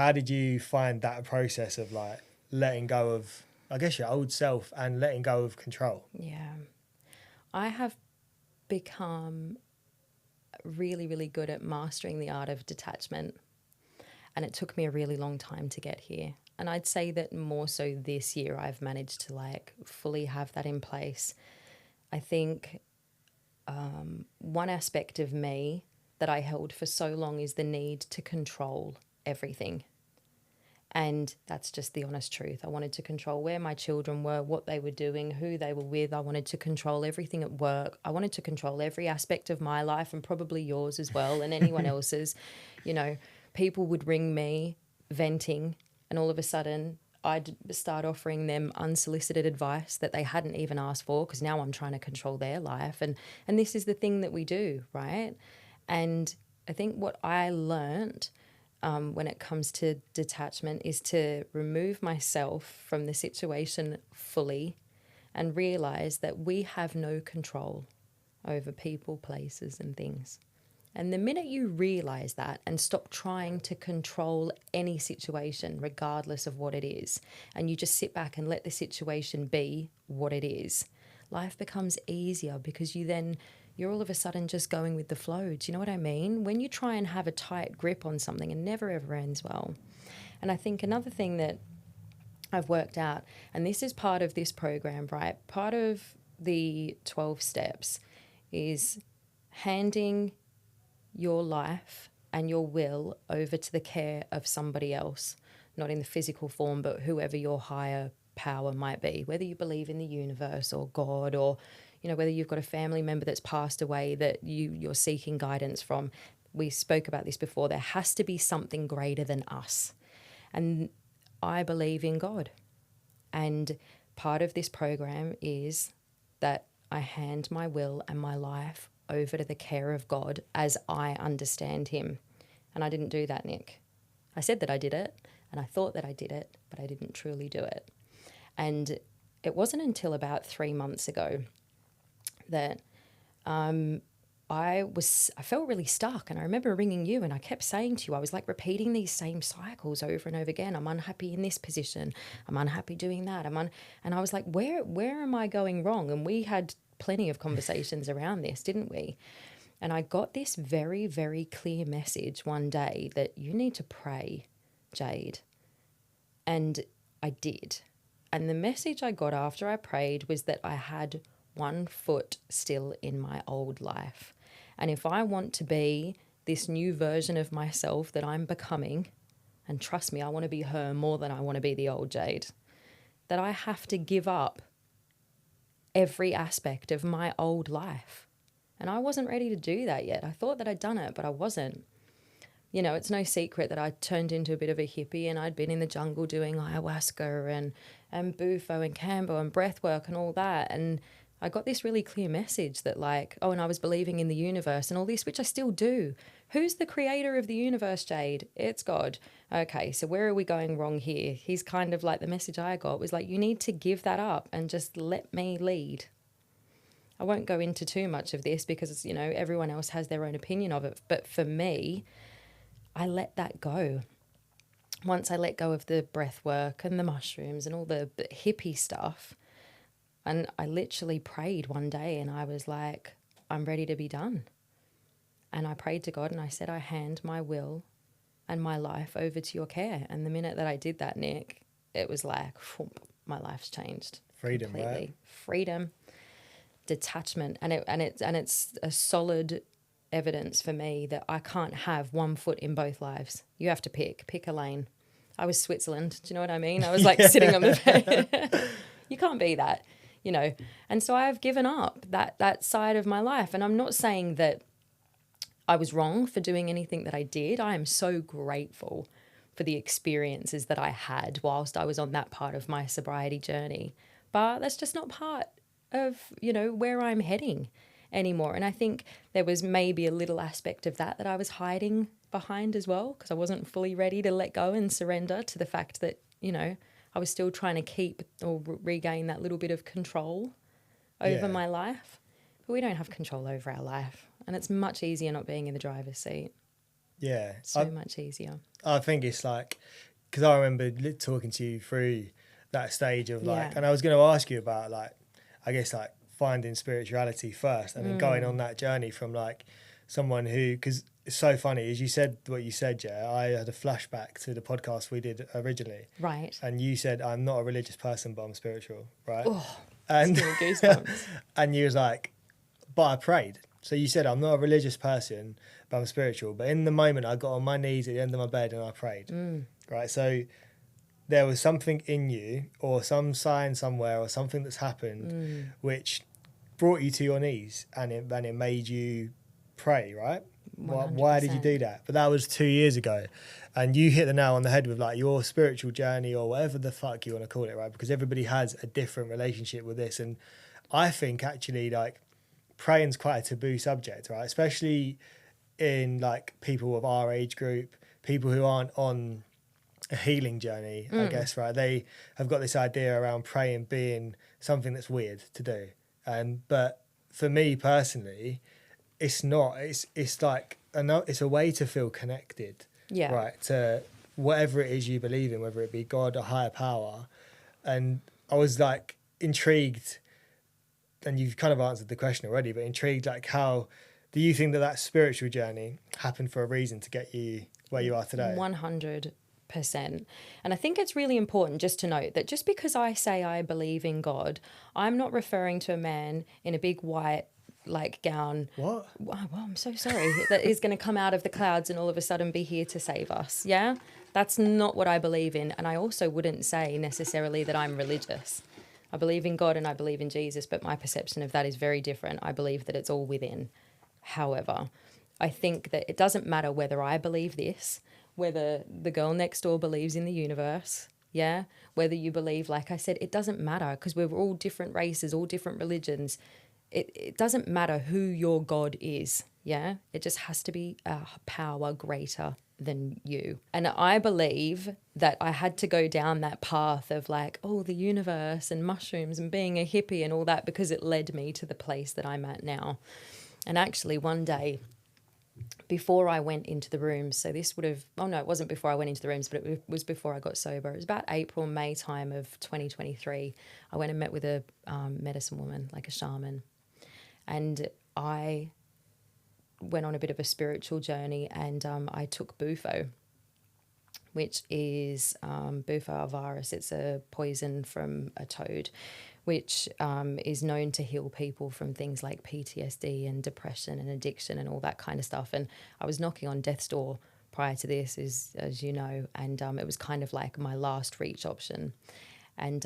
how did you find that process of like letting go of, I guess, your old self and letting go of control? Yeah. I have become really, really good at mastering the art of detachment. And it took me a really long time to get here. And I'd say that more so this year, I've managed to like fully have that in place. I think one aspect of me that I held for so long is the need to control everything. And that's just the honest truth. I wanted to control where my children were, what they were doing, who they were with. I wanted to control everything at work. I wanted to control every aspect of my life and probably yours as well and anyone else's. You know, people would ring me venting, and all of a sudden I'd start offering them unsolicited advice that they hadn't even asked for, because now I'm trying to control their life. And this is the thing that we do, right? And I think what I learnt when it comes to detachment is to remove myself from the situation fully and realize that we have no control over people, places, and things. And the minute you realize that and stop trying to control any situation, regardless of what it is, and you just sit back and let the situation be what it is, life becomes easier, because you're all of a sudden just going with the flow. Do you know what I mean? When you try and have a tight grip on something, it never ever ends well. And I think another thing that I've worked out, and this is part of this program, right? Part of the 12 steps is handing your life and your will over to the care of somebody else, not in the physical form, but whoever your higher power might be, whether you believe in the universe or God, or, you know, whether you've got a family member that's passed away that you're seeking guidance from. We spoke about this before. There has to be something greater than us. And I believe in God. And part of this program is that I hand my will and my life over to the care of God as I understand him. And I didn't do that, Nick. I said that I did it, and I thought that I did it, but I didn't truly do it. And it wasn't until about 3 months ago that I felt really stuck. And I remember ringing you, and I kept saying to you, I was like repeating these same cycles over and over again. I'm unhappy in this position. I'm unhappy doing that. And I was like, where am I going wrong? And we had plenty of conversations around this, didn't we? And I got this very, very clear message one day that you need to pray, Jayde. And I did. And the message I got after I prayed was that I had one foot still in my old life. And if I want to be this new version of myself that I'm becoming, and trust me, I want to be her more than I want to be the old Jayde, that I have to give up every aspect of my old life. And I wasn't ready to do that yet. I thought that I'd done it, but I wasn't. You know, it's no secret that I turned into a bit of a hippie, and I'd been in the jungle doing ayahuasca and bufo and cambo and breath work and all that. And I got this really clear message that like, oh, and I was believing in the universe and all this, which I still do. Who's the creator of the universe, Jayde? It's God. Okay, so where are we going wrong here? He's kind of like, the message I got was like, you need to give that up and just let me lead. I won't go into too much of this because, you know, everyone else has their own opinion of it. But for me, I let that go. Once I let go of the breath work and the mushrooms and all the hippie stuff, and I literally prayed one day and I was like, I'm ready to be done. And I prayed to God and I said, I hand my will and my life over to your care. And the minute that I did that, Nick, it was like, my life's changed. Freedom, completely. right? Freedom, detachment. And it's a solid evidence for me that I can't have one foot in both lives. You have to pick a lane. I was Switzerland. Do you know what I mean? I was like sitting on the bed. You can't be that, you know. And so I've given up that side of my life. And I'm not saying that I was wrong for doing anything that I did. I am so grateful for the experiences that I had whilst I was on that part of my sobriety journey. But that's just not part of, you know, where I'm heading anymore. And I think there was maybe a little aspect of that I was hiding behind as well, because I wasn't fully ready to let go and surrender to the fact that, you know, I was still trying to keep or regain that little bit of control over my life. But we don't have control over our life. And it's much easier not being in the driver's seat. Yeah. So much easier. I think it's like, because I remember talking to you through that stage of like, Yeah. and I was going to ask you about like, I guess like finding spirituality first and then going on that journey from like someone who, because it's so funny, as you said what you said, yeah, I had a flashback to the podcast we did originally. Right. And you said, I'm not a religious person, but I'm spiritual, right? Oh, And, it's giving me goosebumps. and you was like, but I prayed. So you said, I'm not a religious person, but I'm spiritual. But in the moment, I got on my knees at the end of my bed and I prayed. Right. So there was something in you or some sign somewhere or something that's happened which brought you to your knees and it made you pray, right? Why did you do that? But that was 2 years ago. And you hit the nail on the head with like your spiritual journey or whatever the fuck you want to call it, right? Because everybody has a different relationship with this. And I think actually like praying's quite a taboo subject, right? Especially in like people of our age group, people who aren't on a healing journey, I guess, right? They have got this idea around praying being something that's weird to do. But for me personally, it's not. It's like it's a way to feel connected, Yeah. right? To whatever it is you believe in, whether it be God or higher power. And I was like intrigued, and you've kind of answered the question already, but intrigued like how do you think that spiritual journey happened for a reason to get you where you are today? 100%. And I think it's really important just to note that just because I say I believe in God, I'm not referring to a man in a big white like gown. What? Well, I'm so sorry. That is going to come out of the clouds and all of a sudden be here to save us. Yeah? That's not what I believe in. And I also wouldn't say necessarily that I'm religious. I believe in God and I believe in Jesus, but my perception of that is very different. I believe that it's all within. However, I think that it doesn't matter whether I believe this, whether the girl next door believes in the universe, yeah? Whether you believe, like I said, it doesn't matter because we're all different races, all different religions. It doesn't matter who your God is, yeah? It just has to be a power greater than you. And I believe that I had to go down that path of like, oh, the universe and mushrooms and being a hippie and all that because it led me to the place that I'm at now. And actually one day before I went into the rooms, so this would have, oh no, it wasn't before I went into the rooms, but it was before I got sober. It was about April, May time of 2023. I went and met with a medicine woman, like a shaman. And I went on a bit of a spiritual journey and I took bufo, which is bufo alvaris. It's a poison from a toad, which is known to heal people from things like PTSD and depression and addiction and all that kind of stuff. And I was knocking on death's door prior to this, as you know, and it was kind of like my last reach option. And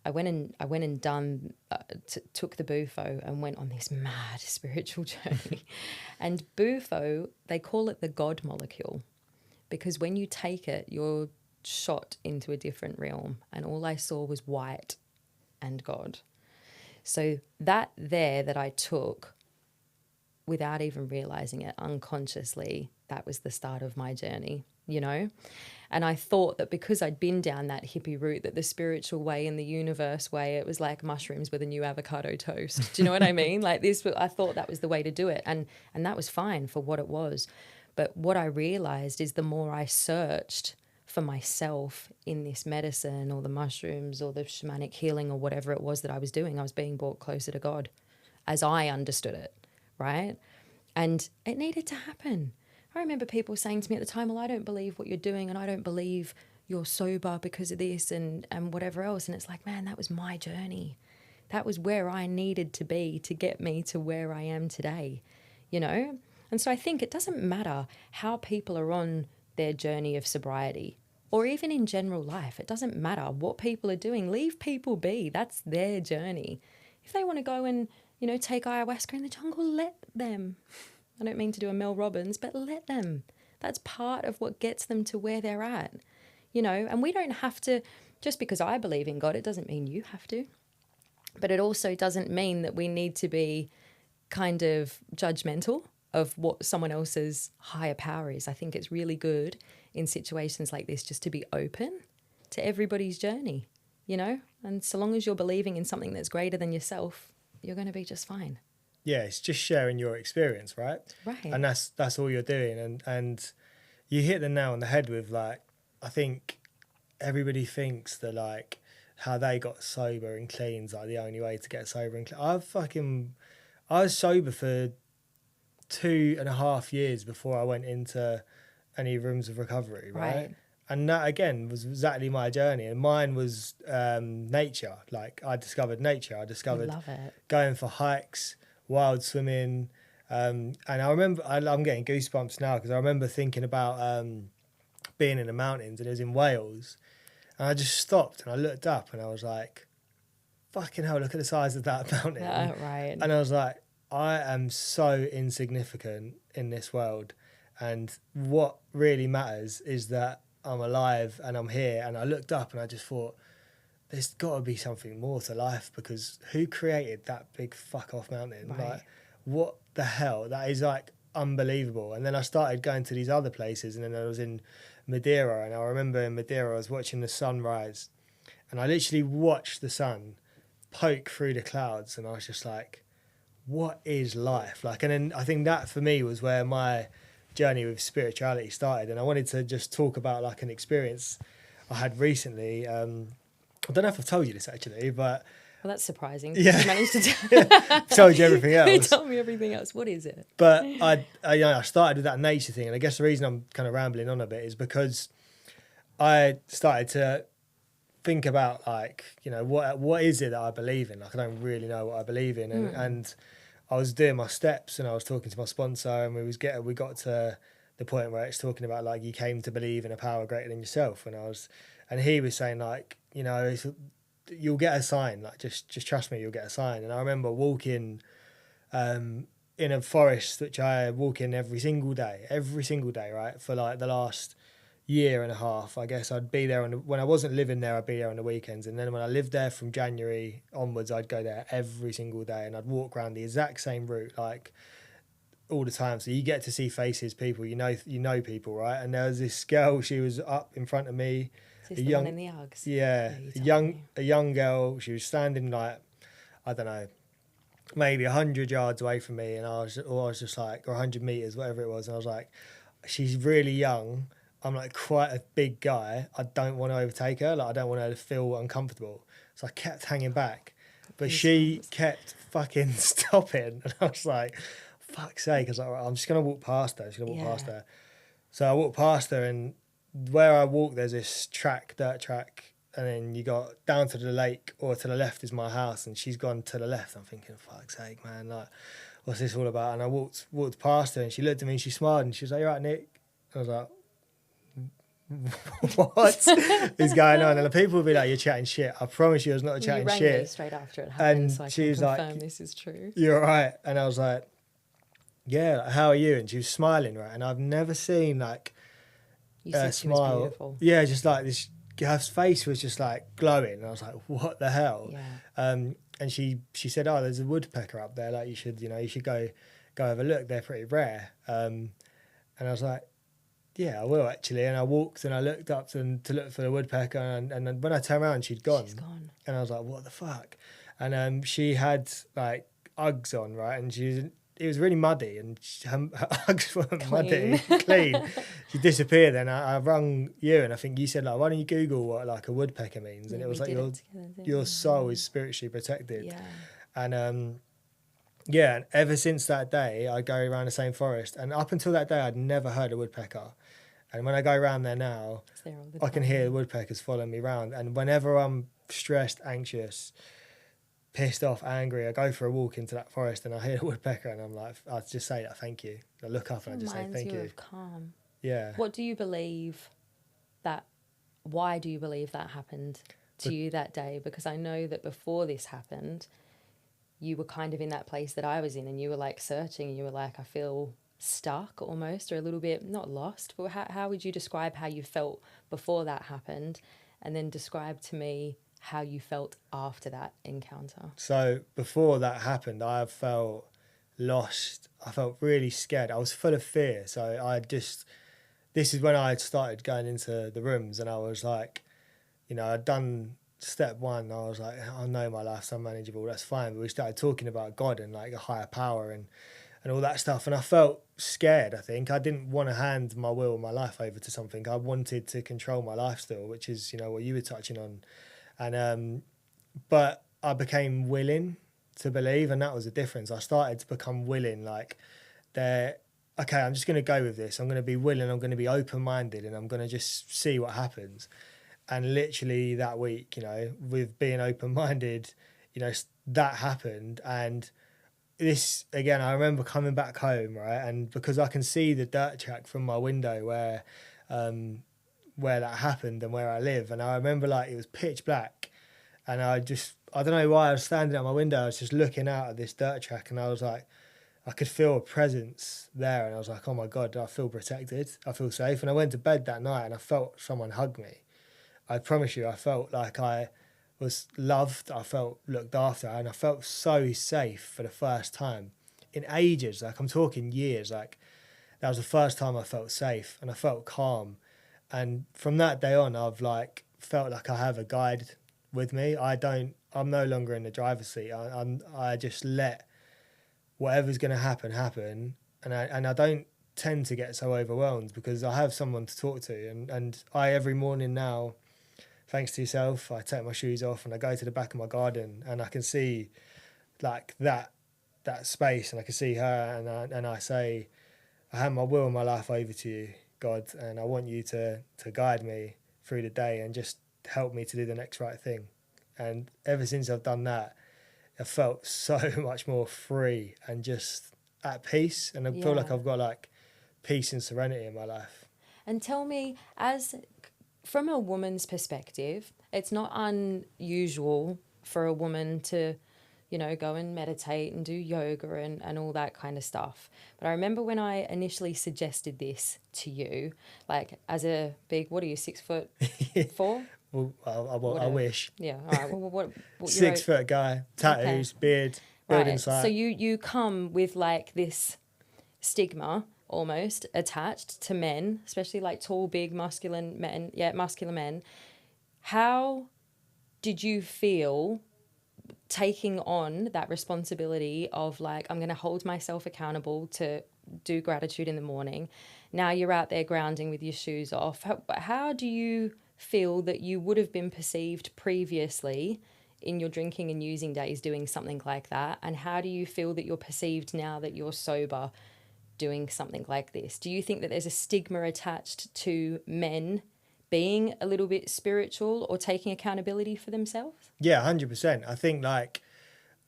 I went and took the bufo and went on this mad spiritual journey. And bufo, they call it the God molecule, because when you take it, you're shot into a different realm. And all I saw was white and God. So that I took without even realizing it unconsciously, that was the start of my journey, you know? And I thought that because I'd been down that hippie route, that the spiritual way and the universe way, it was like mushrooms with a new avocado toast. Do you know what I mean? Like this, I thought that was the way to do it. And that was fine for what it was. But what I realized is the more I searched for myself in this medicine or the mushrooms or the shamanic healing or whatever it was that I was doing, I was being brought closer to God as I understood it, right? And it needed to happen. I remember people saying to me at the time, well, I don't believe what you're doing and I don't believe you're sober because of this and whatever else. And it's like, man, that was my journey. That was where I needed to be to get me to where I am today, you know? And so I think it doesn't matter how people are on their journey of sobriety or even in general life. It doesn't matter what people are doing. Leave people be. That's their journey. If they want to go and, you know, take ayahuasca in the jungle, let them. I don't mean to do a Mel Robbins, but let them. That's part of what gets them to where they're at, you know, and we don't have to, just because I believe in God, it doesn't mean you have to, but it also doesn't mean that we need to be kind of judgmental of what someone else's higher power is. I think it's really good in situations like this just to be open to everybody's journey, you know, and so long as you're believing in something that's greater than yourself, you're going to be just fine. Yeah, it's just sharing your experience, right? Right. And that's all you're doing. And you hit the nail on the head with like, I think everybody thinks that like how they got sober and clean's like the only way to get sober and clean. I was sober for 2.5 years before I went into any rooms of recovery, right? And that again was exactly my journey, and mine was nature. Like I discovered nature. I discovered Love it. going for hikes, wild swimming, and I remember I'm getting goosebumps now because I remember thinking about being in the mountains, and it was in Wales, and I just stopped and I looked up and I was like, "Fucking hell! Look at the size of that mountain!" Right. And I was like, "I am so insignificant in this world, and what really matters is that I'm alive and I'm here." And I looked up and I just thought, there's got to be something more to life, because who created that big fuck off mountain? Right. Like, what the hell? That is like unbelievable. And then I started going to these other places, and then I was in Madeira, and I remember in Madeira I was watching the sunrise, and I literally watched the sun poke through the clouds, and I was just like, what is life? Like, and then I think that for me was where my journey with spirituality started. And I wanted to just talk about like an experience I had recently. I don't know if I've told you this actually, but Well, that's surprising. Yeah. You managed to told you everything You else. told me everything else. What is it? But I started with that nature thing, and I guess the reason I'm kind of rambling on a bit is because I started to think about like, you know, what is it that I believe in? Like, I don't really know what I believe in, and I was doing my steps, and I was talking to my sponsor, and we got to the point where it's talking about like you came to believe in a power greater than yourself, and he was saying like, you know, you'll get a sign, like just trust me, you'll get a sign. And I remember walking in a forest which I walk in every single day, right, for like the last year and a half. I guess I'd be there when I wasn't living there, I'd be there on the weekends, and then when I lived there from January onwards, I'd go there every single day, and I'd walk around the exact same route like all the time. So you get to see faces, people, you know people, right? And there was this girl, she was up in front of me, Is this the one in the Uggs? yeah, you told me. a young girl. She was standing like, I don't know, maybe 100 yards away from me, and I was just like, or 100 meters, whatever it was, and I was like, she's really young. I'm like quite a big guy. I don't want to overtake her. Like, I don't want her to feel uncomfortable. So I kept hanging back, but she kept fucking stopping, and I was like, fuck's sake. I was like, right, I'm just gonna walk past her. So I walked past her, and where I walk, there's this dirt track, and then you got down to the lake, or to the left is my house, and she's gone to the left. I'm thinking, fuck's sake, man, like, what's this all about? And I walked past her, and she looked at me and she smiled, and she was like, "You right, Nick?" I was like, what is going on? And the people would be like, "You're chatting shit." I promise you, I was not chatting you rang shit. me straight after it happened, And so I she can was confirm like, this is true. "You're right." And I was like, "Yeah, like, how are you?" And she was smiling, right? And I've never seen like You a said she was smile. beautiful. Yeah, just like this. Her face was just like glowing, and I was like, "What the hell?" Yeah. And she said, "Oh, there's a woodpecker up there. Like, you should go have a look. They're pretty rare." And I was like, "Yeah, I will actually." And I walked and I looked up to look for the woodpecker, and then when I turned around, she'd gone. She's gone. And I was like, "What the fuck?" And she had like Uggs on, right? And it was really muddy, and her Uggs weren't muddy, clean. She disappeared. Then I rung you, and I think you said like, "Why don't you Google what like a woodpecker means?" And Yeah, it was we like did it together, didn't your we? soul is spiritually protected. Yeah. And yeah, and ever since that day, I go around the same forest, and up until that day, I'd never heard a woodpecker. And when I go around there now, It's there all the I can time. hear the woodpeckers following me around. And whenever I'm stressed, anxious, pissed off, angry, I go for a walk into that forest and I hear a woodpecker, and I'm like, I just say that thank you. I look up and I just say Reminds thank you you. of calm. Yeah. What do you believe why do you believe that happened to you that day? Because I know that before this happened, you were kind of in that place that I was in, and you were like searching, you were like, I feel stuck almost, or a little bit, not lost, but how would you describe how you felt before that happened, and then describe to me how you felt after that encounter? So before that happened, I felt lost. I felt really scared. I was full of fear. So this is when I had started going into the rooms, and I was like, you know, I'd done step one. I was like, I know my life's unmanageable, that's fine. But we started talking about God and like a higher power, and and all that stuff. And I felt scared, I think. I didn't want to hand my will, my life over to something. I wanted to control my life still, which is, you know, what you were touching on. And, but I became willing to believe, and that was the difference. I started to become willing, like, okay, I'm just going to go with this. I'm going to be willing, I'm going to be open-minded, and I'm going to just see what happens. And literally that week, you know, with being open-minded, you know, that happened. And this, again, I remember coming back home, right? And because I can see the dirt track from my window where that happened and where I live. And I remember, like, it was pitch black. And I don't know why I was standing at my window. I was just looking out at this dirt track, and I was like, I could feel a presence there. And I was like, oh my God, I feel protected. I feel safe. And I went to bed that night and I felt someone hug me. I promise you, I felt like I was loved. I felt looked after, and I felt so safe for the first time in ages. Like, I'm talking years. Like, that was the first time I felt safe, and I felt calm. And from that day on, I've like felt like I have a guide with me. I'm no longer in the driver's seat. I just let whatever's going to happen. And I don't tend to get so overwhelmed because I have someone to talk to. And I, every morning now, thanks to yourself, I take my shoes off and I go to the back of my garden, and I can see like that space, and I can see her, and I say, I hand my will and my life over to you, God, and I want you to guide me through the day and just help me to do the next right thing. And ever since I've done that, I felt so much more free and just at peace, and I feel like I've got like peace and serenity in my life. And tell me, from a woman's perspective, it's not unusual for a woman to, you know, go and meditate and do yoga and all that kind of stuff. But I remember when I initially suggested this to you, like, as a big, what are you, 6'4"? Well, I wish. Yeah. All right. Well, what 6 foot guy, tattoos, beard, building site. So you come with like this stigma almost attached to men, especially like tall, big, muscular men. Yeah, muscular men. How did you feel taking on that responsibility of like, I'm going to hold myself accountable to do gratitude in the morning? Now you're out there grounding with your shoes off. How do you feel that you would have been perceived previously in your drinking and using days doing something like that? And how do you feel that you're perceived now that you're sober doing something like this? Do you think that there's a stigma attached to men being a little bit spiritual or taking accountability for themselves? Yeah, 100%. I think like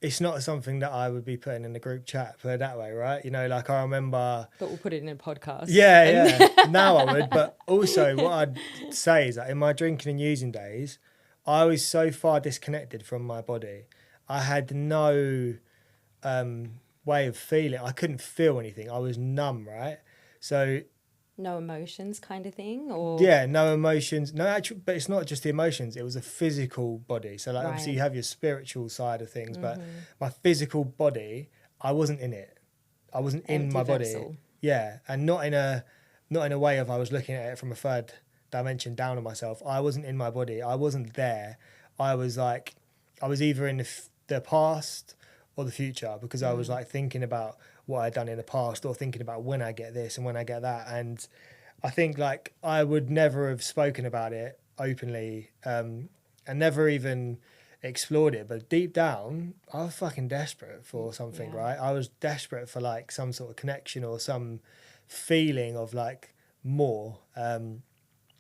it's not something that I would be putting in the group chat, put it that way, right? You know, like I remember... But we'll put it in a podcast. Yeah. Now I would. But also what I'd say is that in my drinking and using days, I was so far disconnected from my body. I had no way of feeling. I couldn't feel anything. I was numb, right? So... No emotions kind of thing? Or yeah, no emotions. No, actually, but it's not just the emotions. It was a physical body. So like obviously you have your spiritual side of things, but my physical body, I wasn't in it. I wasn't in my body. Vessel. Yeah, and not in a way of I was looking at it from a third dimension down on myself. I wasn't in my body. I wasn't there. I was either in the past or the future, because I was like thinking about what I'd done in the past, or thinking about when I get this and when I get that. And I think like I would never have spoken about it openly and never even explored it. But deep down, I was fucking desperate for something, right? I was desperate for like some sort of connection or some feeling of like more. And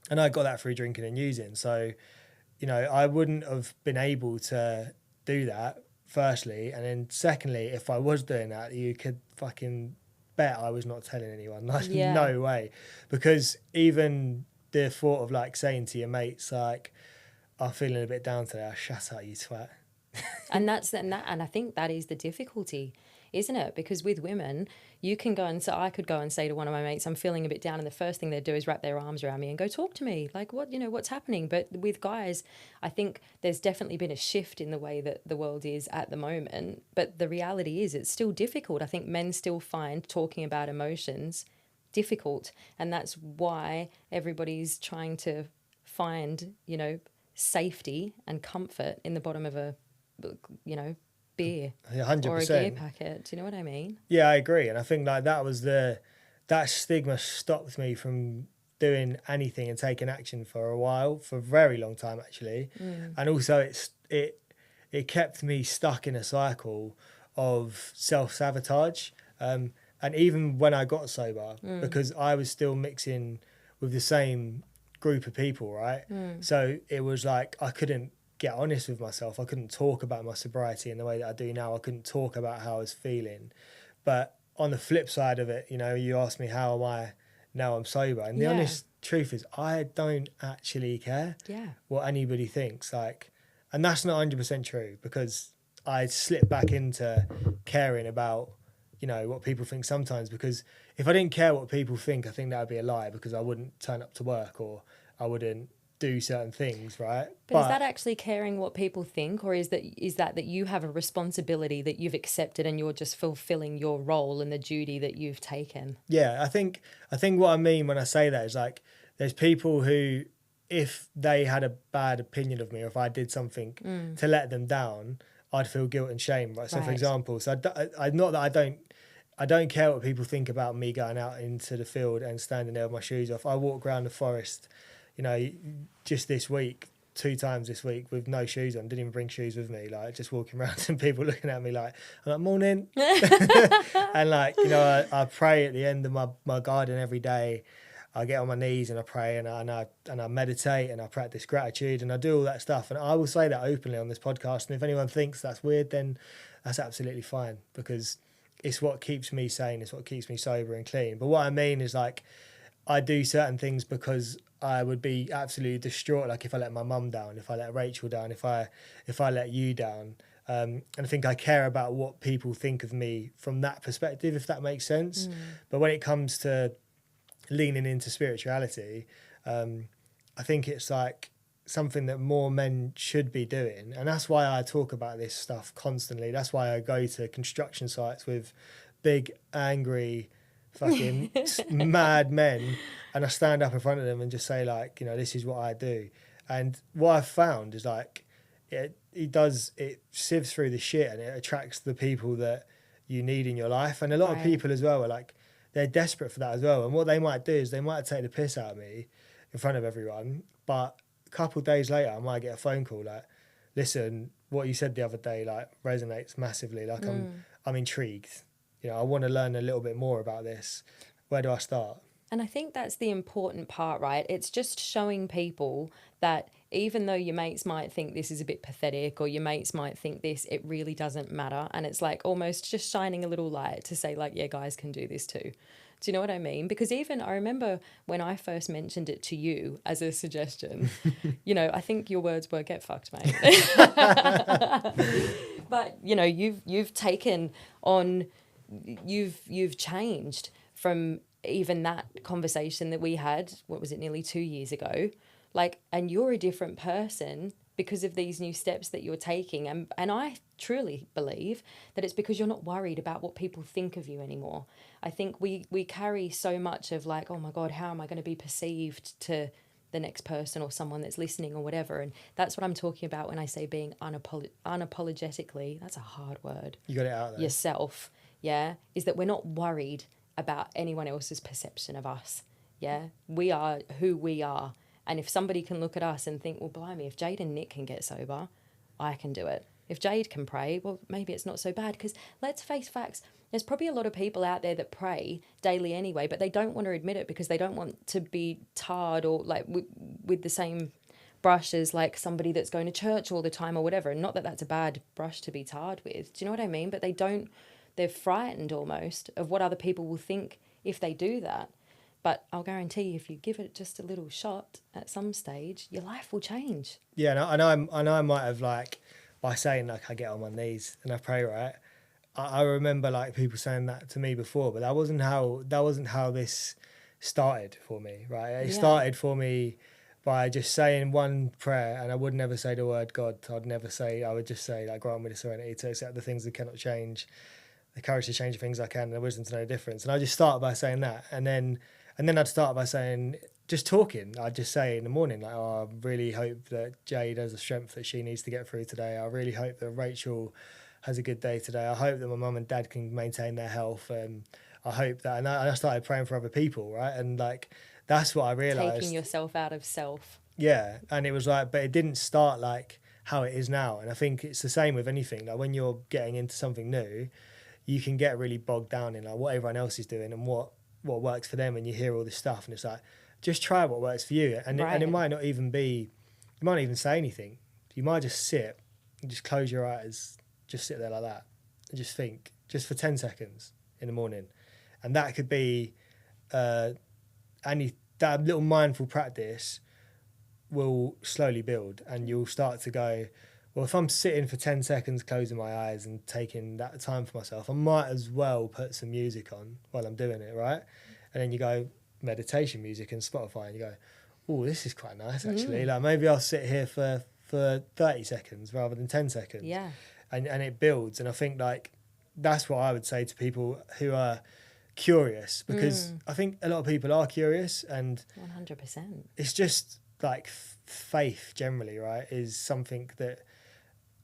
I got that through drinking and using. So, you know, I wouldn't have been able to do that, firstly, and then secondly, if I was doing that, you could fucking bet I was not telling anyone. Like, no way. Because even the thought of like saying to your mates, like, I'm feeling a bit down today, shut up, you twat. And I think that is the difficulty, isn't it? Because with women, you can go and I could go and say to one of my mates, I'm feeling a bit down, and the first thing they'd do is wrap their arms around me and go, talk to me, like, what, you know, what's happening? But with guys, I think there's definitely been a shift in the way that the world is at the moment. But the reality is it's still difficult. I think men still find talking about emotions difficult, and that's why everybody's trying to find, you know, safety and comfort in the bottom of a, you know, beer or a 100%. gear packet. Do you know what I mean? Yeah, I agree. And I think like that stigma stopped me from doing anything and taking action for a while, for a very long time actually. And also it kept me stuck in a cycle of self-sabotage. And even when I got sober, because I was still mixing with the same group of people, right? So it was like I couldn't get honest with myself. I couldn't talk about my sobriety in the way that I do now. I couldn't talk about how I was feeling. But on the flip side of it, you know, you asked me how am I now I'm sober, and the honest truth is I don't actually care what anybody thinks. Like, and that's not 100% true, because I slip back into caring about, you know, what people think sometimes, because if I didn't care what people think, I think that would be a lie, because I wouldn't turn up to work or I wouldn't do certain things, right? But is that actually caring what people think, or is that you have a responsibility that you've accepted and you're just fulfilling your role and the duty that you've taken? Yeah, I think what I mean when I say that is like there's people who, if they had a bad opinion of me, or if I did something to let them down, I'd feel guilt and shame, right? So for example, so I not that I don't care what people think about me going out into the field and standing there with my shoes off. I walk around the forest, you know, just this week, 2 times this week with no shoes on. Didn't even bring shoes with me, like just walking around and people looking at me like, I'm like, morning. And like, you know, I pray at the end of my garden every day. I get on my knees and I pray and I meditate and I practice gratitude and I do all that stuff. And I will say that openly on this podcast. And if anyone thinks that's weird, then that's absolutely fine, because it's what keeps me sane. It's what keeps me sober and clean. But what I mean is like, I do certain things because I would be absolutely distraught. Like if I let my mum down, if I let Rachel down, if I let you down. And I think I care about what people think of me from that perspective, if that makes sense. But when it comes to leaning into spirituality, I think it's like something that more men should be doing. And that's why I talk about this stuff constantly. That's why I go to construction sites with big, angry, fucking mad men, and I stand up in front of them and just say like, you know, this is what I do. And what I've found is like it sieves through the shit and it attracts the people that you need in your life. And a lot of people as well are like, they're desperate for that as well. And what they might do is they might take the piss out of me in front of everyone, but a couple of days later I might get a phone call like, listen, what you said the other day like resonates massively. Like I'm intrigued. You know, I want to learn a little bit more about this. Where do I start? And I think that's the important part, right? It's just showing people that even though your mates might think this is a bit pathetic or your mates might think this, it really doesn't matter. And it's like almost just shining a little light to say like, yeah, guys can do this too. Do you know what I mean? Because even I remember when I first mentioned it to you as a suggestion, you know, I think your words were get fucked, mate. But, you know, you've taken on, you've changed from even that conversation that we had, what was it, nearly 2 years ago, like, and you're a different person because of these new steps that you're taking. And I truly believe that it's because you're not worried about what people think of you anymore. I think we carry so much of like, oh my God, how am I going to be perceived to the next person or someone that's listening or whatever. And that's what I'm talking about when I say being unapologetically, that's a hard word. You got it out there. Yourself, yeah, is that we're not worried about anyone else's perception of us. Yeah, we are who we are. And if somebody can look at us and think, well, blimey, if Jayde and Nick can get sober, I can do it. If Jayde can pray, well, maybe it's not so bad. Because let's face facts, there's probably a lot of people out there that pray daily anyway, but they don't want to admit it because they don't want to be tarred or like with the same brush as like somebody that's going to church all the time or whatever. And not that that's a bad brush to be tarred with. Do you know what I mean? But they're frightened almost of what other people will think if they do that. But I'll guarantee you, if you give it just a little shot at some stage, your life will change. Yeah, and I know I might have like, by saying like I get on my knees and I pray, right? I remember like people saying that to me before, but that wasn't how this started for me, right? It started for me by just saying one prayer, and I would never say the word God. I would just say like, grant me the serenity to accept the things that cannot change, the courage to change the things I can, and the wisdom to know the difference. And I just start by saying that, and then I'd start by saying, just talking. I'd just say in the morning, like, oh, I really hope that Jayde has the strength that she needs to get through today. I really hope that Rachel has a good day today. I hope that my mum and dad can maintain their health. I hope that, and I started praying for other people, right? And like, that's what I realised. Taking yourself out of self. Yeah, and it was like, but it didn't start like how it is now. And I think it's the same with anything. Like when you're getting into something new, you can get really bogged down in like what everyone else is doing and what works for them, and you hear all this stuff, and it's like, just try what works for you. And Right. and it might not even be, you might not even say anything. You might just sit and just close your eyes, just sit there like that, and just think, just for 10 seconds in the morning. And that could be that little mindful practice will slowly build, and you'll start to go, well, if I'm sitting for 10 seconds closing my eyes and taking that time for myself, I might as well put some music on while I'm doing it, right? And then you go meditation music and Spotify, and you go, oh, this is quite nice actually. Like maybe I'll sit here for 30 seconds rather than 10 seconds. Yeah. And it builds. And I think like that's what I would say to people who are curious, because I think a lot of people are curious, and 100%. it's just like faith generally, right, is something that,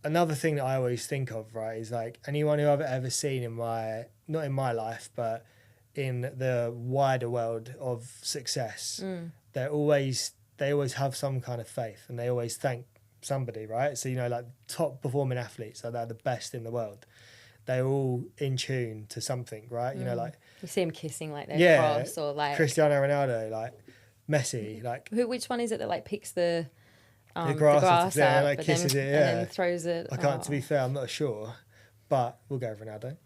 another thing that I always think of, right, is like anyone who I've ever seen in my, not in my life, but in the wider world of success, they always have some kind of faith, and they always thank somebody, right? So, you know, like top performing athletes, so they're the best in the world. They're all in tune to something, right? You know, like You see them kissing like their cross, or like Cristiano Ronaldo, like Messi, like which one is it that like picks the grass grass off the floor, up, like but kisses then, it, yeah, and then throws it? I can't. To be fair, I'm not sure, but we'll go with Ronaldo.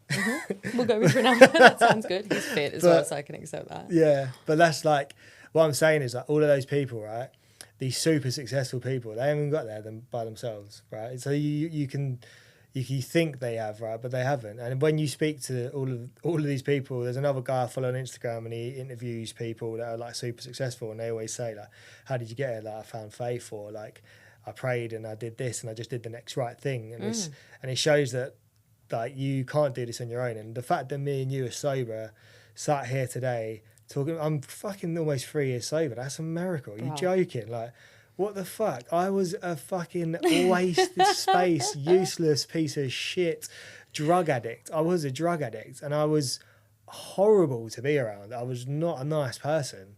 We'll go with Ronaldo. That sounds good. He's fit as well, so I can accept that. Yeah, but that's like, what I'm saying is like all of those people, right? These super successful people, they haven't got there by themselves, right? So you think they have, right, but they haven't. And when you speak to all of these people, there's another guy I follow on Instagram, and he interviews people that are like super successful, and they always say like, how did you get it? Like, I found faith, or like I prayed and I did this and I just did the next right thing. And it shows that like you can't do this on your own. And the fact that me and you are sober, sat here today talking, I'm fucking almost 3 years sober. That's a miracle. Are you joking? Like, what the fuck? I was a fucking wasted space, useless piece of shit drug addict. I was a drug addict, and I was horrible to be around. I was not a nice person.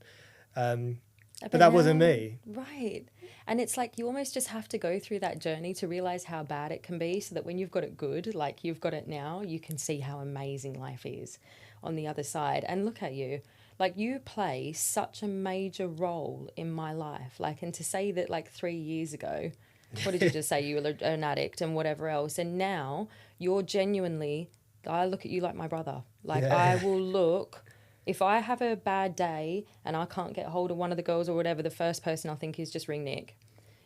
But that wasn't me. Right. And it's like you almost just have to go through that journey to realize how bad it can be, so that when you've got it good, like you've got it now, you can see how amazing life is on the other side. And look at you. Like, you play such a major role in my life. Like, and to say that like 3 years ago, what did you just say? You were an addict and whatever else. And now you're genuinely, I look at you like my brother. Like, I will look, if I have a bad day and I can't get hold of one of the girls or whatever, the first person I'll think is just ring Nick,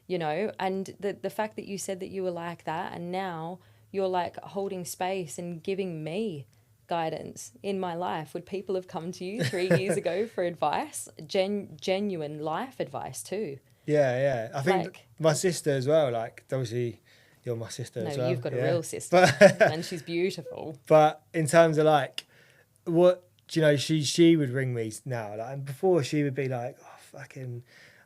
you know? And the fact that you said that you were like that, and now you're like holding space and giving me guidance in my life. Would people have come to you 3 years ago for advice? Genuine life advice too. Yeah. I think Like, my sister as well, like, obviously you're my sister as well. No, you've got a real sister, and she's beautiful. But in terms of like, what, you know, she would ring me now, like, and before she would be like, oh, fucking,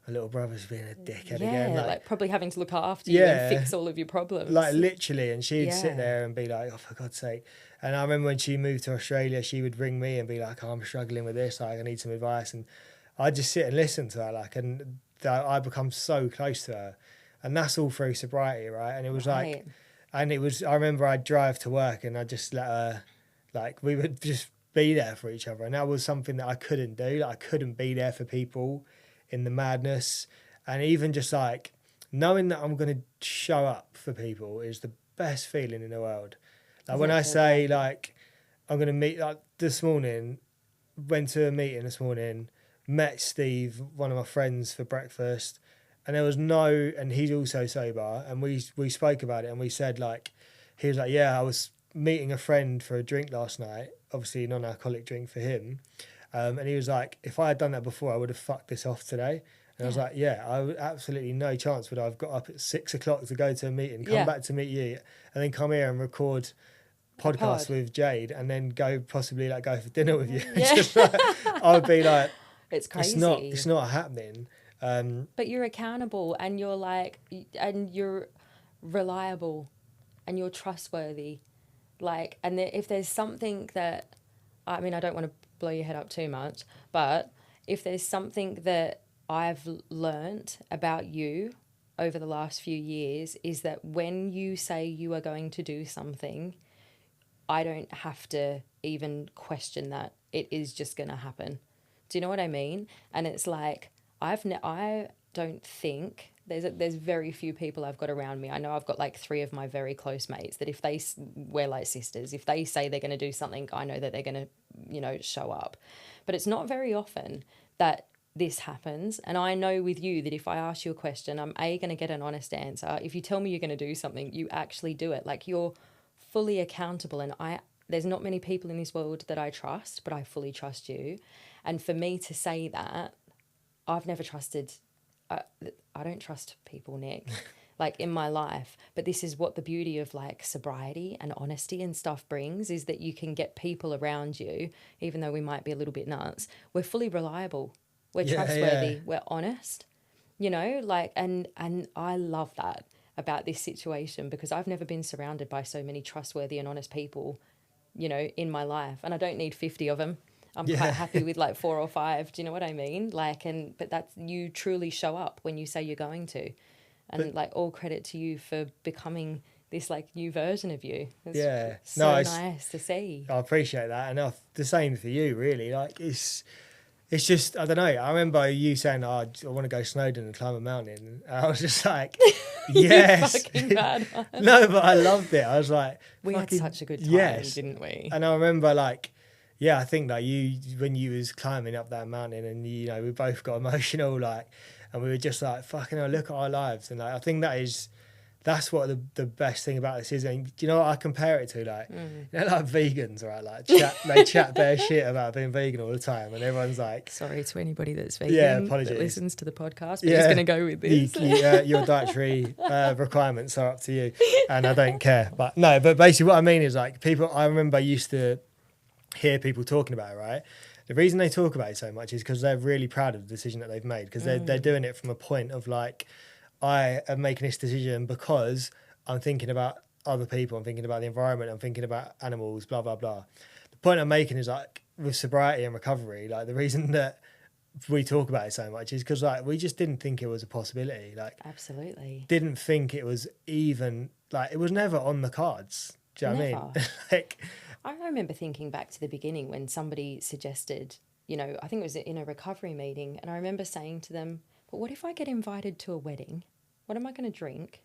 my little brother's being a dickhead again. Like probably having to look after you and fix all of your problems. Like, literally, and she'd sit there and be like, oh, for God's sake. And I remember when she moved to Australia, she would ring me and be like, oh, I'm struggling with this, like, I need some advice. And I'd just sit and listen to her, like, and I become so close to her. And that's all through sobriety, right? And it was like, and it was, I remember I'd drive to work and I'd just let her, like, we would just be there for each other. And that was something that I couldn't do. Like, I couldn't be there for people in the madness. And even just like knowing that I'm going to show up for people is the best feeling in the world. Like, when I say like I'm going to meet, like this morning, went to a meeting this morning, met Steve, one of my friends, for breakfast, and there was and he's also sober, and we spoke about it, and we said, like, he was like, yeah, I was meeting a friend for a drink last night, obviously a non-alcoholic drink for him, and he was like, if I had done that before, I would have fucked this off today. And I was like, yeah, I would absolutely no chance would I have got up at 6 o'clock to go to a meeting, come back to meet you, and then come here and record podcast with Jayde, and then go possibly like go for dinner with you. Just like, I would be like, it's crazy. It's not happening. But you're accountable, and you're like, and you're reliable, and you're trustworthy. Like, and if there's something that, I mean, I don't want to blow your head up too much, but if there's something that I've learnt about you over the last few years, is that when you say you are going to do something, I don't have to even question that. It is just going to happen. Do you know what I mean? And it's like, I don't think there's very few people I've got around me. I know I've got like 3 of my very close mates that if we're like sisters, if they say they're going to do something, I know that they're going to, show up. But it's not very often that this happens. And I know with you that if I ask you a question, I'm going to get an honest answer. If you tell me you're going to do something, you actually do it. Like, you're fully accountable. And there's not many people in this world that I trust, but I fully trust you. And for me to say that, I've never trusted, I don't trust people, Nick, like in my life. But this is what the beauty of like sobriety and honesty and stuff brings, is that you can get people around you, even though we might be a little bit nuts, we're fully reliable, we're trustworthy, we're honest, like, and I love that about this situation, because I've never been surrounded by so many trustworthy and honest people, in my life. And I don't need 50 of them. I'm quite happy with like 4 or 5. Do you know what I mean? Like, but that's, you truly show up when you say you're going to. And like, all credit to you for becoming this like new version of you. It's nice to see. I appreciate that. And the same for you, really. Like, it's just, I don't know. I remember you saying, I want to go Snowdon and climb a mountain. And I was just like, yes. You fucking bad one. No, but I loved it. I was like, we had such a good time, didn't we? And I remember like, I think that when you was climbing up that mountain, and we both got emotional, like, and we were just like, fucking hell, look at our lives. And like, I think that's what the best thing about this is. And do you know what I compare it to? Like, like vegans, right? Like, they chat bare shit about being vegan all the time, and everyone's like, sorry to anybody that's vegan, that listens to the podcast, but just going to go with this. Your dietary requirements are up to you, and I don't care. But no, but basically what I mean is, like, people, I remember I used to hear people talking about it, right? The reason they talk about it so much is because they're really proud of the decision that they've made, because they're doing it from a point of like, I am making this decision because I'm thinking about other people, I'm thinking about the environment, I'm thinking about animals, blah, blah, blah. The point I'm making is, like, with sobriety and recovery, like, the reason that we talk about it so much is because, like, we just didn't think it was a possibility. Like, absolutely. Didn't think it was even, like, it was never on the cards. Do you know what I mean? Like, I remember thinking back to the beginning when somebody suggested, I think it was in a recovery meeting, and I remember saying to them, but what if I get invited to a wedding? What am I going to drink?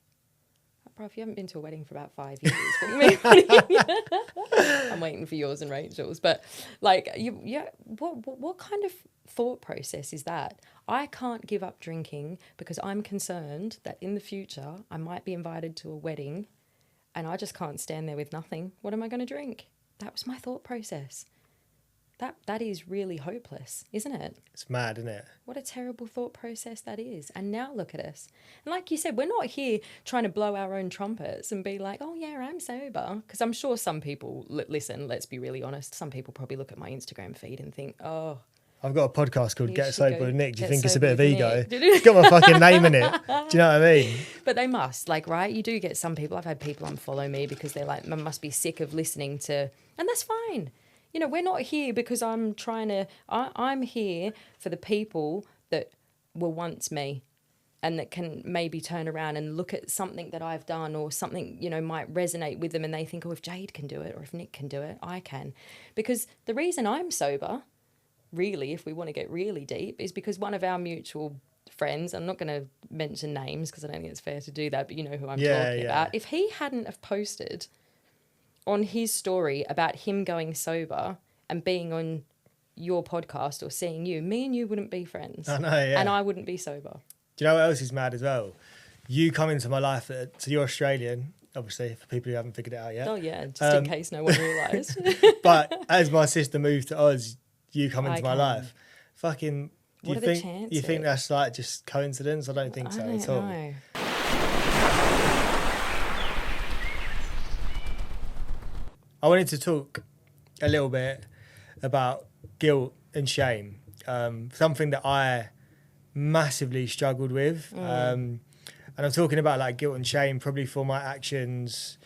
Oh, bro, if you haven't been to a wedding for about 5 years, what do you mean? I'm waiting for yours and Rachel's. But like, what kind of thought process is that? I can't give up drinking because I'm concerned that in the future I might be invited to a wedding and I just can't stand there with nothing. What am I going to drink? That was my thought process. That is really hopeless, isn't it? It's mad, isn't it? What a terrible thought process that is. And now look at us. And like you said, we're not here trying to blow our own trumpets and be like, oh yeah, I'm sober. Because I'm sure some people, listen, let's be really honest, some people probably look at my Instagram feed and think, oh, I've got a podcast called Get Sober with Nick. Do you think it's a bit of ego? It's got my fucking name in it. Do you know what I mean? But they must, like, right? You do get some people. I've had people unfollow me because they're like, must be sick of listening to, and that's fine. We're not here because I'm here for the people that were once me and that can maybe turn around and look at something that I've done or something, might resonate with them and they think, oh, if Jayde can do it or if Nick can do it, I can. Because the reason I'm sober, really, if we want to get really deep, is because one of our mutual friends, I'm not going to mention names because I don't think it's fair to do that, but you know who I'm talking about. If he hadn't have posted on his story about him going sober and being on your podcast or seeing you, me and you wouldn't be friends. I know, yeah. And I wouldn't be sober. Do you know what else is mad as well? You come into my life, so you're Australian, obviously, for people who haven't figured it out yet. Oh, yeah, just in case no one realised. But as my sister moved to Oz, you come into my life. Fucking, what are the chances? You think that's like just coincidence? I don't think so at all. No. I wanted to talk a little bit about guilt and shame, something that I massively struggled with. And I'm talking about like guilt and shame probably for my actions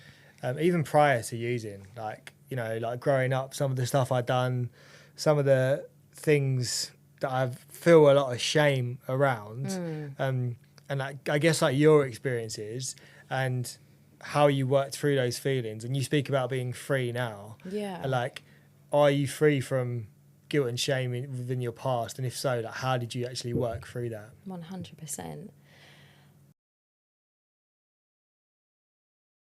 even prior to using, like, you know, like growing up, some of the stuff I'd done, some of the things that I feel a lot of shame around, and I guess like your experiences and how you worked through those feelings. And you speak about being free now. Yeah. Like, are you free from guilt and shame within your past? And if so, like, how did you actually work through that? 100%.